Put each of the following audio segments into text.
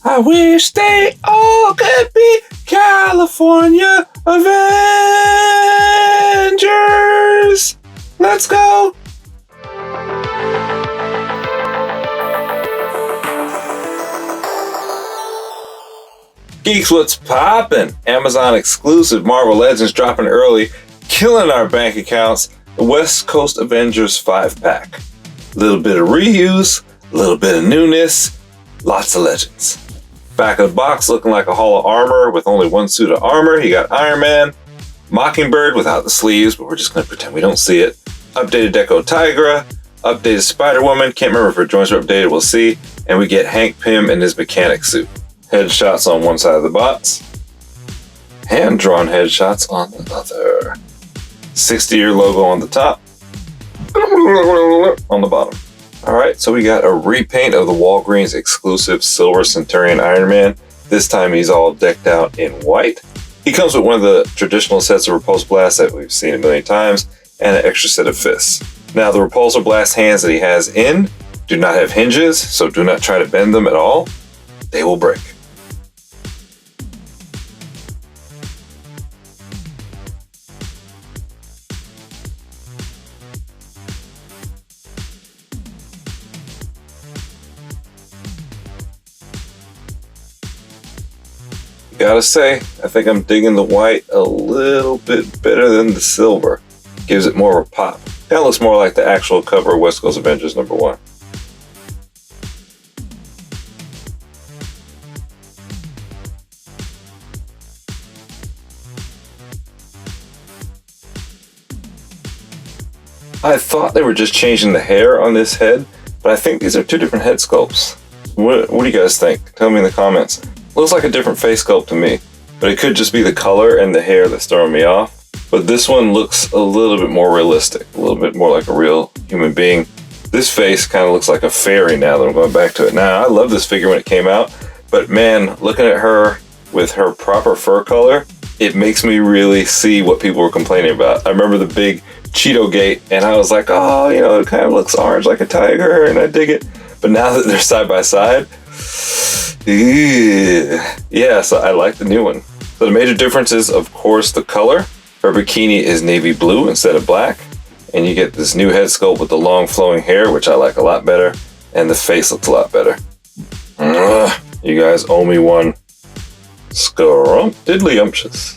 I wish they all could be California Avengers. Let's go. Geeks, what's poppin'? Amazon exclusive Marvel Legends dropping early, killing our bank accounts. The West Coast Avengers 5-pack. A little bit of reuse, a little bit of newness, lots of legends. Back of the box looking like a Hall of Armor with only one suit of armor. You got Iron Man, Mockingbird without the sleeves, but we're just going to pretend we don't see it. Updated Deco Tigra, updated Spider-Woman, can't remember if her joints are updated, we'll see. And we get Hank Pym in his mechanic suit. Headshots on one side of the box, hand-drawn headshots on the other. 60-year logo on the top, on the bottom. Alright, so we got a repaint of the Walgreens exclusive Silver Centurion Iron Man. This time he's all decked out in white. He comes with one of the traditional sets of repulsor blasts that we've seen a million times, and an extra set of fists. Now the repulsor blast hands that he has in do not have hinges, so do not try to bend them at all. They will break. Gotta say, I think I'm digging the white a little bit better than the silver. Gives it more of a pop. That looks more like the actual cover of West Coast Avengers #1. I thought they were just changing the hair on this head, but I think these are two different head sculpts. What do you guys think? Tell me in the comments. Looks like a different face sculpt to me, but it could just be the color and the hair that's throwing me off. But this one looks a little bit more realistic, a little bit more like a real human being. This face kind of looks like a fairy now that I'm going back to it. Now, I love this figure when it came out, but man, looking at her with her proper fur color, it makes me really see what people were complaining about. I remember the big Cheeto Gate, and I was like, oh, you know, it kind of looks orange like a tiger, and I dig it. But now that they're side by side, yeah, so I like the new one. So the major difference is, of course, the color. Her bikini is navy blue instead of black. And you get this new head sculpt with the long flowing hair, which I like a lot better. And the face looks a lot better. You guys owe me one. Scrumptiddlyumptious.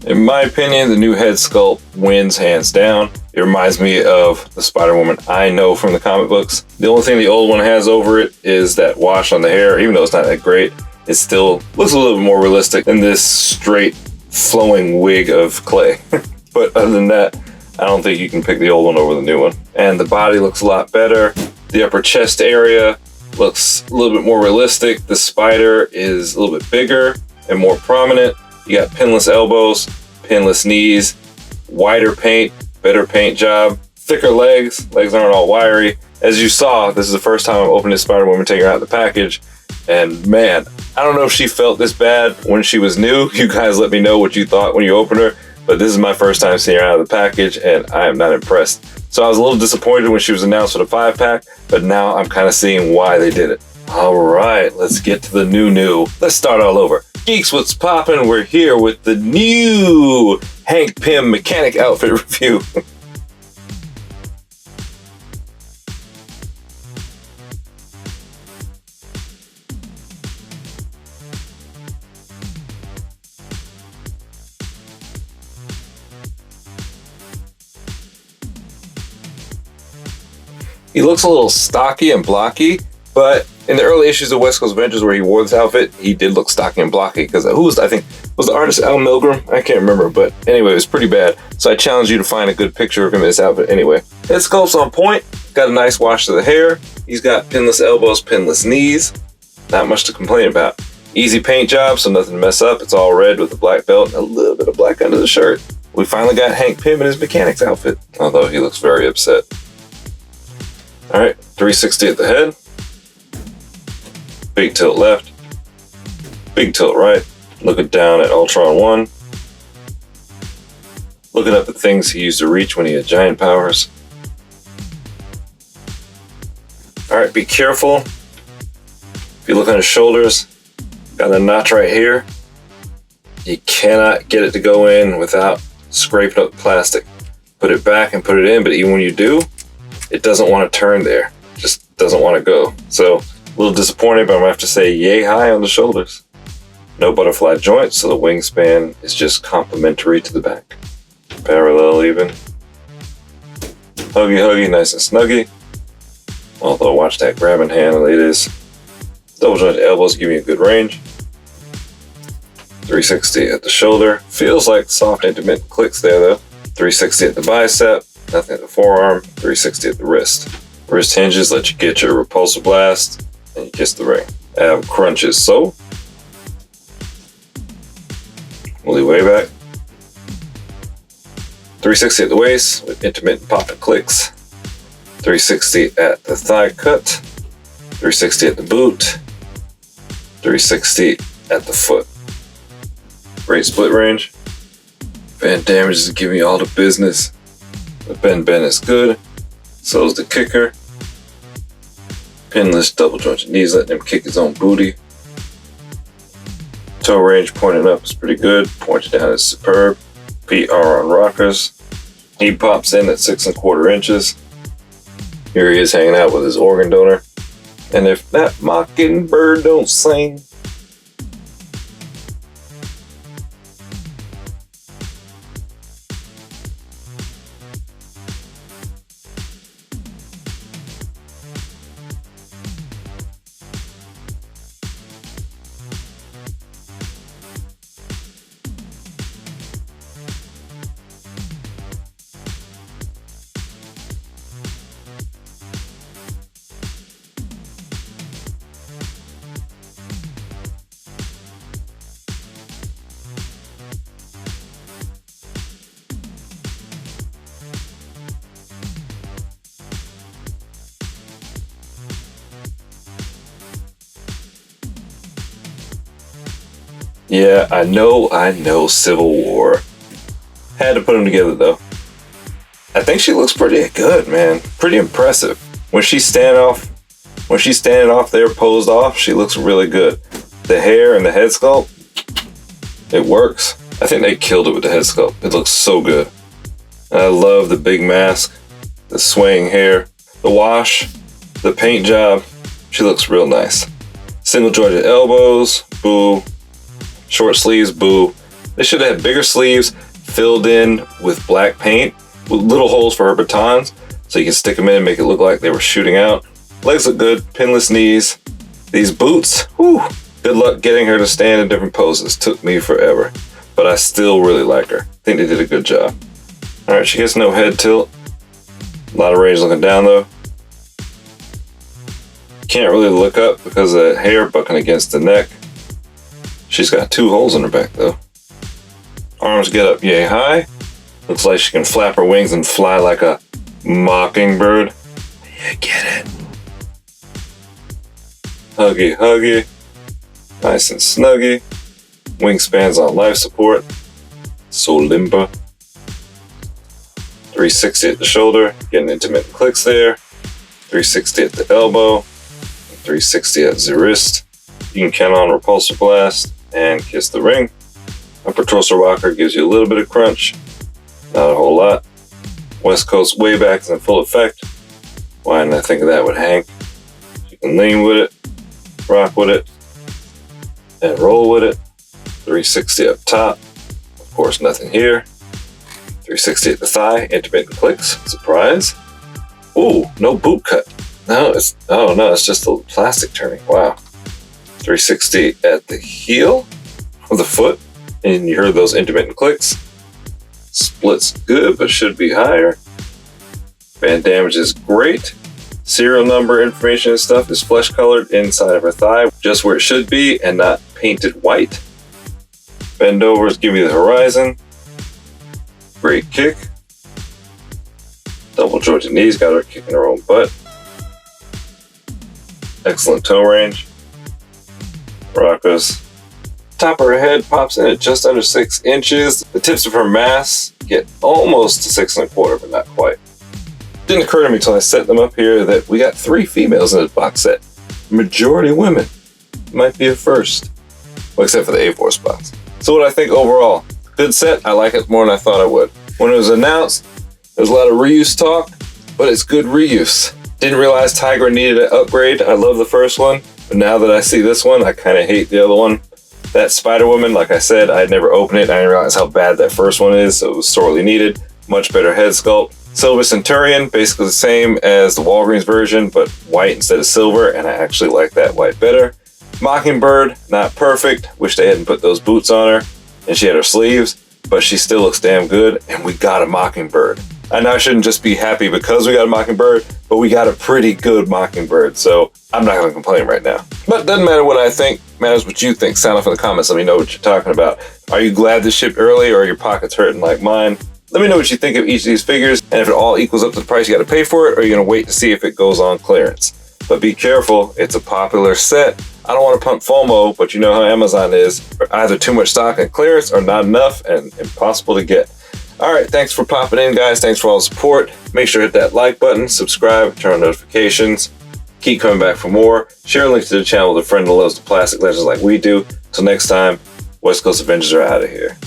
In my opinion, the new head sculpt wins hands down. It reminds me of the Spider-Woman I know from the comic books. The only thing the old one has over it is that wash on the hair. Even though it's not that great, it still looks a little bit more realistic than this straight flowing wig of clay. But other than that, I don't think you can pick the old one over the new one. And the body looks a lot better. The upper chest area looks a little bit more realistic. The spider is a little bit bigger and more prominent. You got pinless elbows, pinless knees, wider paint, better paint job, thicker legs. Legs aren't all wiry. As you saw, this is the first time I'm opening this Spider-Woman, taking her out of the package. And man, I don't know if she felt this bad when she was new. You guys let me know what you thought when you opened her. But this is my first time seeing her out of the package, and I am not impressed. So I was a little disappointed when she was announced with a 5-pack, but now I'm kind of seeing why they did it. All right, let's get to the new. Let's start all over. Geeks, what's poppin'? We're here with the new Hank Pym mechanic outfit review. He looks a little stocky and blocky, but in the early issues of West Coast Avengers where he wore this outfit, he did look stocky and blocky because was the artist Al Milgrom? I can't remember, but anyway, it was pretty bad. So I challenge you to find a good picture of him in this outfit anyway. Head sculpt's on point, got a nice wash to the hair. He's got pinless elbows, pinless knees. Not much to complain about. Easy paint job, so nothing to mess up. It's all red with a black belt and a little bit of black under the shirt. We finally got Hank Pym in his mechanic's outfit, although he looks very upset. All right, 360 at the head. Big tilt left. Big tilt right. Looking down at Ultron 1. Looking up at things he used to reach when he had giant powers. Alright, be careful. If you look on his shoulders, got a notch right here. You cannot get it to go in without scraping up the plastic. Put it back and put it in, but even when you do, it doesn't want to turn there. Just doesn't want to go. So, a little disappointed, but I'm going to have to say yay high on the shoulders. No butterfly joints, so the wingspan is just complementary to the back. Parallel even. Huggy huggy, nice and snuggy. Although watch that grabbing hand, it is. Double jointed elbows give me a good range. 360 at the shoulder. Feels like soft intermittent clicks there though. 360 at the bicep, nothing at the forearm. 360 at the wrist. Wrist hinges let you get your repulsor blast, and you kiss the ring. Ab crunches so. Woolly way back. 360 at the waist with intermittent pop and clicks. 360 at the thigh cut. 360 at the boot. 360 at the foot. Great split range. Band damage is giving you all the business. The bend is good. So is the kicker. Pinless double jointed knees, letting him kick his own booty. Toe range pointing up is pretty good. Pointed down is superb. PR on rockers. He pops in at 6 1/4 inches. Here he is hanging out with his organ donor. And if that mockingbird don't sing. Yeah, I know, Civil War. Had to put them together though. I think she looks pretty good, man. Pretty impressive. When she's standing off there posed off, she looks really good. The hair and the head sculpt, it works. I think they killed it with the head sculpt. It looks so good. And I love the big mask, the swaying hair, the wash, the paint job. She looks real nice. Single jointed elbows, boo. Short sleeves, boo. They should have had bigger sleeves filled in with black paint with little holes for her batons so you can stick them in and make it look like they were shooting out. Legs look good, pinless knees. These boots, whew, good luck getting her to stand in different poses. Took me forever, but I still really like her. I think they did a good job. All right, she gets no head tilt. A lot of range looking down though. Can't really look up because of the hair bucking against the neck. She's got 2 holes in her back though. Arms get up yay high. Looks like she can flap her wings and fly like a mockingbird. You get it. Huggy huggy. Nice and snuggy. Wingspans on life support. So limber. 360 at the shoulder. Getting intermittent clicks there. 360 at the elbow. 360 at the wrist. You can count on repulsor blast and kiss the ring. Upper torso rocker gives you a little bit of crunch, not a whole lot. West Coast wayback is in full effect. Why didn't I think of that with Hank? You can lean with it, rock with it, and roll with it. 360 up top. Of course, nothing here. 360 at the thigh, intermittent clicks. Surprise. Ooh, no boot cut. No, it's just a plastic turning. Wow. 360 at the heel of the foot, and you heard those intermittent clicks. Splits good, but should be higher. Band damage is great. Serial number information and stuff is flesh colored inside of her thigh, just where it should be and not painted white. Bend overs give you the horizon. Great kick. Double jointed knees got her kicking her own butt. Excellent toe range. Rocka's top of her head pops in at just under 6 inches. The tips of her mask get almost to 6 1/4, but not quite. Didn't occur to me until I set them up here that we got 3 females in this box set. Majority women. Might be a first. Well, except for the A4 spots. So what I think overall, good set. I like it more than I thought I would. When it was announced, there was a lot of reuse talk, but it's good reuse. Didn't realize Tigra needed an upgrade. I love the first one, but now that I see this one, I kind of hate the other one. That Spider-Woman, like I said, I had never opened it. I didn't realize how bad that first one is, so it was sorely needed. Much better head sculpt. Silver Centurion, basically the same as the Walgreens version, but white instead of silver, and I actually like that white better. Mockingbird, not perfect. Wish they hadn't put those boots on her, and she had her sleeves, but she still looks damn good, and we got a Mockingbird. I know I shouldn't just be happy because we got a Mockingbird, but we got a pretty good Mockingbird, so I'm not going to complain right now. But it doesn't matter what I think, matters what you think. Sound off in the comments, let me know what you're talking about. Are you glad this shipped early, or are your pockets hurting like mine? Let me know what you think of each of these figures, and if it all equals up to the price you got to pay for it, or you're going to wait to see if it goes on clearance. But be careful, it's a popular set. I don't want to pump FOMO, but you know how Amazon is. Either too much stock and clearance, or not enough and impossible to get. Alright, thanks for popping in, guys. Thanks for all the support. Make sure to hit that like button, subscribe, turn on notifications. Keep coming back for more. Share a link to the channel with a friend who loves the plastic legends like we do. Till next time, West Coast Avengers are out of here.